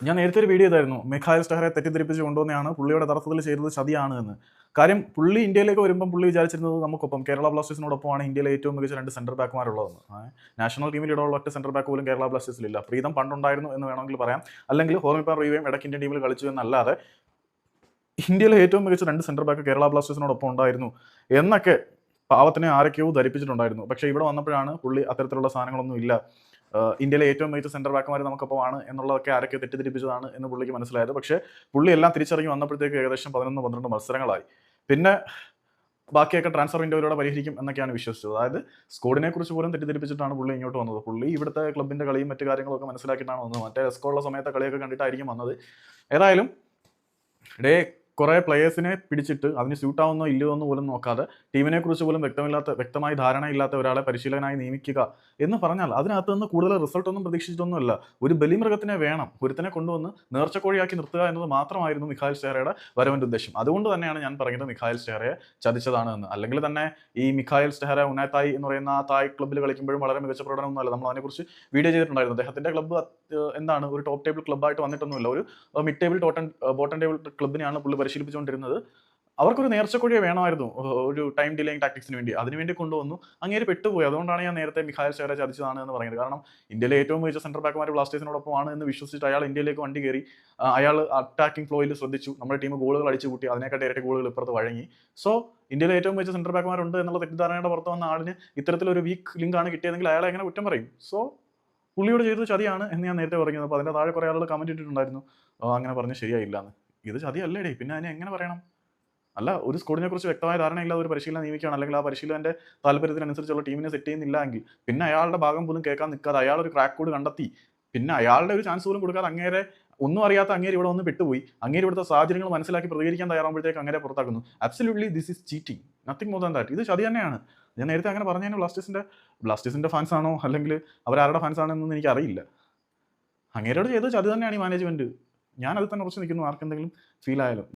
ഞാൻ നേരത്തെ ഒരു വീഡിയോ ചെയ്തായിരുന്നു മിഖായൽ സ്റ്റഹറെ തെറ്റിദ്ധരിപ്പിച്ച് കൊണ്ടുവന്നെയാണ് പുള്ളിയുടെ തടസ്സത്തിൽ ചെയ്തത് ചതിയാണ് എന്ന്. കാര്യം പുള്ളി ഇന്ത്യയിലേക്ക് വരുമ്പോൾ പുള്ളി വിചാരിച്ചിരുന്നത് നമുക്കൊപ്പം കേരള ബ്ലാസ്റ്റേഴ്സിനോടൊപ്പമാണ് ഇന്ത്യയിലെ ഏറ്റവും മികച്ച 2 സെന്റർ ബാക്കുമാരുള്ളതെന്ന്. നാഷണൽ ടീമിൽ ഇടമുള്ള ഒറ്റ സെന്റർ ബാക്ക് പോലും കേരള ബ്ലാസ്റ്റേഴ്സിലില്ല. പ്രീതം പണ്ടുണ്ടായിരുന്നു എന്ന് വേണമെങ്കിൽ പറയാം, അല്ലെങ്കിൽ ഹോർമിപ്പാൻ റീവയും ഇടയ്ക്ക് ഇന്ത്യൻ ടീമിൽ കളിച്ചു എന്നല്ലാതെ ഇന്ത്യയിലെ ഏറ്റവും മികച്ച 2 സെന്റർ ബാക്ക് കേരള ബ്ലാസ്റ്റേഴ്സിനോടൊപ്പം ഉണ്ടായിരുന്നു എന്നൊക്കെ പാവത്തിനെ ആരൊക്കെയോ ധരിപ്പിച്ചിട്ടുണ്ടായിരുന്നു. പക്ഷേ ഇവിടെ വന്നപ്പോഴാണ് പുള്ളി അത്തരത്തിലുള്ള സാധനങ്ങളൊന്നും ഇല്ല, ഇന്ത്യയിലെ ഏറ്റവും മികച്ച സെന്റർ ബാക്കുമാർ നമുക്കൊപ്പമാണ് എന്നുള്ളതൊക്കെ ആരൊക്കെ തെറ്റിദ്ധരിപ്പിച്ചതാണ് എന്ന് പുള്ളിക്ക് മനസ്സിലായത്. പക്ഷേ പുള്ളി എല്ലാം തിരിച്ചറിഞ്ഞ് വന്നപ്പോഴത്തേക്ക് ഏകദേശം 11-12 മത്സരങ്ങളായി. പിന്നെ ബാക്കിയൊക്കെ ട്രാൻസ്ഫർ വിൻഡോയിലൂടെ പരിഹരിക്കും എന്നൊക്കെയാണ് വിശ്വസിച്ചത്. അതായത് സ്കോഡിനെ കുറിച്ച് പോലും തെറ്റിദ്ധരിപ്പിച്ചിട്ടാണ് പുള്ളി ഇങ്ങോട്ട് വന്നത്. പുള്ളി ഇവിടുത്തെ ക്ലബിന്റെ കളിയും മറ്റു കാര്യങ്ങളൊക്കെ മനസ്സിലാക്കിയിട്ടാണ് വന്നത്. മറ്റേ എസ്കോളുള്ള സമയത്തെ കളിയൊക്കെ കണ്ടിട്ടായിരിക്കും വന്നത്. ഏതായാലും ഡേ കുറേ പ്ലെയേഴ്സിനെ പിടിച്ചിട്ട് അതിന് സ്യൂട്ടാവുന്നോ ഇല്ലയോ എന്ന് പോലും നോക്കാതെ ടീമിനെ കുറിച്ച് പോലും വ്യക്തമായി ധാരണയില്ലാത്ത ഒരാളെ പരിശീലകനായി നിയമിക്കുക എന്ന് പറഞ്ഞാൽ അതിനകത്ത് നിന്ന് കൂടുതൽ റിസൾട്ട് ഒന്നും പ്രതീക്ഷിച്ചിട്ടൊന്നുമല്ല. ഒരു ബലിമൃഗത്തിനെ വേണം, ഒരുത്തിനെ കൊണ്ടുവന്ന് നേർച്ചക്കോഴിയാക്കി നിർത്തുക എന്നത് മാത്രമായിരുന്നു മിഖായൽ സ്റ്റഹറയുടെ വരവിന്റെ ഉദ്ദേശം. അതുകൊണ്ട് തന്നെയാണ് ഞാൻ പറയുന്നത് മിഖായൽ സ്റ്റഹറയെ ചതിച്ചതാണ് എന്ന്. അല്ലെങ്കിൽ തന്നെ ഈ മിഖായൽ സ്റ്റഹറ ഉനായ് എന്ന് പറയുന്ന ആ തായ് ക്ലബ്ബിൽ കളിക്കുമ്പോഴും വളരെ മികച്ച പ്രകടനമൊന്നുമല്ല. നമ്മൾ അതിനെക്കുറിച്ച് വീഡിയോ ചെയ്തിട്ടുണ്ടായിരുന്നു. അദ്ദേഹത്തിന്റെ ക്ലബ്ബ് എന്താണ് ഒരു ടോപ്പ് ടേബിൾ ക്ലബ്ബായിട്ട് വന്നിട്ടൊന്നുമില്ല. ഒരു മിഡ് ടേബിൾ ബോട്ടം ടേബിൾ ക്ലബ്ബിനെയാണ് പുള്ളി പരിശീലിപ്പിച്ചുകൊണ്ടിരുന്നത്. അവർക്കൊരു നേർച്ചക്കൊഴിയെ വേണമായിരുന്നു ഒരു ടൈം ഡിലേയിങ് ടാക്ടിക്സിന് വേണ്ടി. അതിനുവേണ്ടി കൊണ്ടുവന്നു, അങ്ങേര് പെട്ടുപോയി. അതുകൊണ്ടാണ് ഞാൻ നേരത്തെ മിഖായൽ സ്റ്റഹറെ ചതിച്ചതാണ് എന്ന് പറയുന്നത്. കാരണം ഇന്ത്യയിലെ ഏറ്റവും മികച്ച സെന്റർ ബാക്കുമാർ ബ്ലാസ്റ്റേഴ്സിനോടൊപ്പമാണ് എന്ന് വിശ്വസിച്ചിട്ട് അയാൾ ഇന്ത്യയിലേക്ക് വണ്ടി കയറി. അയാൾ അറ്റാക്കിംഗ് ഫ്ലോയിൽ ശ്രദ്ധിച്ചു, നമ്മുടെ ടീം ഗോളുകൾ അടിച്ചു കൂട്ടി, അതിനെക്കാട്ടി ഇരട്ടി ഗോളുകൾ ഇപ്പുറത്ത് വഴങ്ങി. സോ ഇന്ത്യയിലെ ഏറ്റവും മികച്ച സെന്റർ ബാക്കുമാരുണ്ട് എന്നുള്ള തെറ്റിദ്ധാരണയുടെ പുറത്ത് വന്ന ആളിന് ഇത്തരത്തിലൊരു വീക്ക് ലിങ്ക് ആണ് കിട്ടിയതെങ്കിൽ അയാളെ എങ്ങനെ കുറ്റം പറയും? സോ പുള്ളിയോട് ചെയ്തത് ചതിയാണ് എന്ന് ഞാൻ നേരത്തെ പറഞ്ഞത്. അപ്പോൾ അതിൻ്റെ താഴെ കുറേ ആളുകൾ കമന്റ് ഇട്ടിട്ടുണ്ടായിരുന്നു, അങ്ങനെ പറഞ്ഞ് ശരിയായില്ല എന്ന്. ഇത് ചതിയല്ലേടേ, പിന്നെ അതിനെ എങ്ങനെ പറയണം? അല്ല, ഒരു സ്കോഡിനെ കുറിച്ച് വ്യക്തമായ ധാരണയില്ലാതെ ഒരു പരിശീലനം നിയമിക്കുകയാണ്, അല്ലെങ്കിൽ ആ പരിശീലകന്റെ താല്പര്യത്തിനനുസരിച്ചുള്ള ടീമിനെ സെറ്റ് ചെയ്യുന്നില്ല എങ്കിൽ പിന്നെ അയാളുടെ ഭാഗം പോലും കേൾക്കാൻ നിൽക്കാതെ അയാൾ ഒരു ക്രാക്ക് കോഡ് കണ്ടെത്തി പിന്നെ അയാളുടെ ഒരു ചാൻസ് പോലും കൊടുക്കാതെ അങ്ങേരെ ഒന്നും അറിയാത്ത അങ്ങേര് ഇവിടെ വന്ന് പെട്ടുപോയി. അങ്ങേര് ഇവിടുത്തെ സാഹചര്യങ്ങൾ മനസ്സിലാക്കി പ്രതികരിക്കാൻ തയ്യാറാകുമ്പോഴത്തേക്ക് അങ്ങേരെ പുറത്താക്കുന്നു. Absolutely this is cheating, nothing more than that. ഇത് ചതി തന്നെയാണ്. ഞാൻ നേരത്തെ അങ്ങനെ പറഞ്ഞതിന് ബ്ലാസ്റ്റേഴ്സിന്റെ ഫാൻസ് ആണോ അല്ലെങ്കിൽ അവരാരുടെ ഫാൻസ് ആണോ എന്നൊന്നും എനിക്ക് അറിയില്ല. അങ്ങേരോട് ചെയ്തത് ചതി തന്നെയാണ് ഈ മാനേജ്മെന്റ്. ഞാൻ അതിൽ തന്നെ ഉറച്ചു നിൽക്കുന്നു, ആർക്കെന്തെങ്കിലും ഫീൽ ആയാലും.